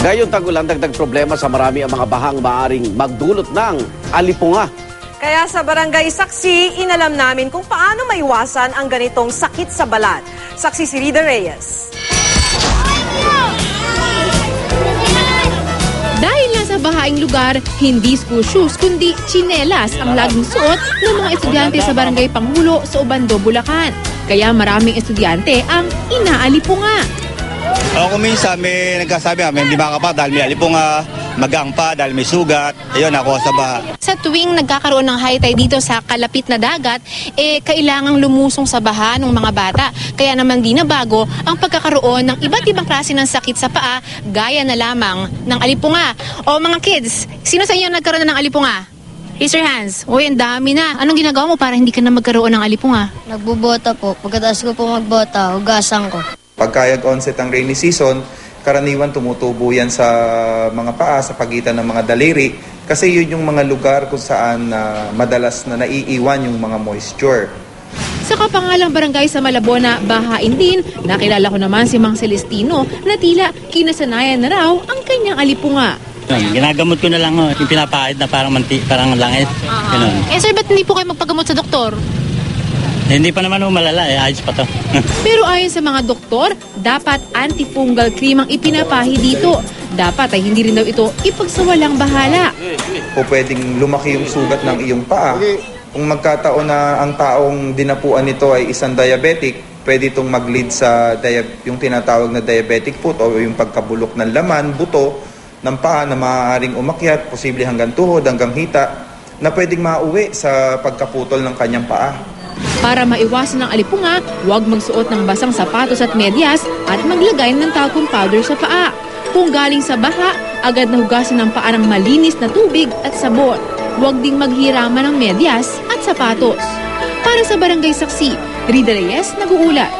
Gayong tagulan, dagdag problema sa marami ang mga bahang maaring magdulot ng alipunga. Kaya sa Barangay Saksi, inalam namin kung paano maiwasan ang ganitong sakit sa balat. Saksi si Rida Reyes. Dahil nasa bahaing lugar, hindi school shoes kundi tsinelas ang laging suot ng mga estudyante sa Barangay Pangulo sa Obando, Bulacan. Kaya maraming estudyante ang inaalipunga. Kung minsan may nagkasabi kami, hindi makapa dahil may alipunga, magang pa dahil may sugat, ayun ako sa baha. Sa tuwing nagkakaroon ng high tide dito sa kalapit na dagat, kailangang lumusong sa baha ng mga bata. Kaya naman di na bago ang pagkakaroon ng iba't ibang klase ng sakit sa paa, gaya na lamang ng alipunga. O mga kids, sino sa inyo nagkaroon na ng alipunga? Raise your hands. Uy, ang dami na. Anong ginagawa mo para hindi ka na magkaroon ng alipunga? Nagbubota po. Pagkatapos ko po magbota, hugasan ko. Pagka onset ang rainy season, karaniwan tumutubo yan sa mga paa sa pagitan ng mga daliri kasi yun yung mga lugar kung saan madalas na naiiwan yung mga moisture. Sa kapangalang barangay sa Malabona, Bahain din, nakilala ko naman si Mang Celestino na tila kinasanayan na raw ang kanyang alipunga. Ginagamot ko na lang yung pinapahid na parang parang langit. Sir, ba't hindi po kayo magpagamot sa doktor? Hindi pa naman malala, ayos pa to. Pero ayon sa mga doktor, dapat antifungal cream ang ipinapahi dito. Dapat ay hindi rin daw ito ipagsawalang bahala. O pwedeng lumaki yung sugat ng iyong paa. Kung magkataon na ang taong dinapuan nito ay isang diabetic, pwede itong mag-lead sa yung tinatawag na diabetic foot o yung pagkabulok ng laman, buto ng paa na maaaring umakyat, posible hanggang tuhod, hanggang hita, na pwedeng mauwi sa pagkaputol ng kanyang paa. Para maiwasan ang alipunga, huwag magsuot ng basang sapatos at medyas at maglagay ng talcum powder sa paa. Kung galing sa baha, agad na hugasan ng paa ng malinis na tubig at sabon. Huwag ding maghiraman ng medyas at sapatos. Para sa Barangay Saksi, Rida Reyes, nag-uulat.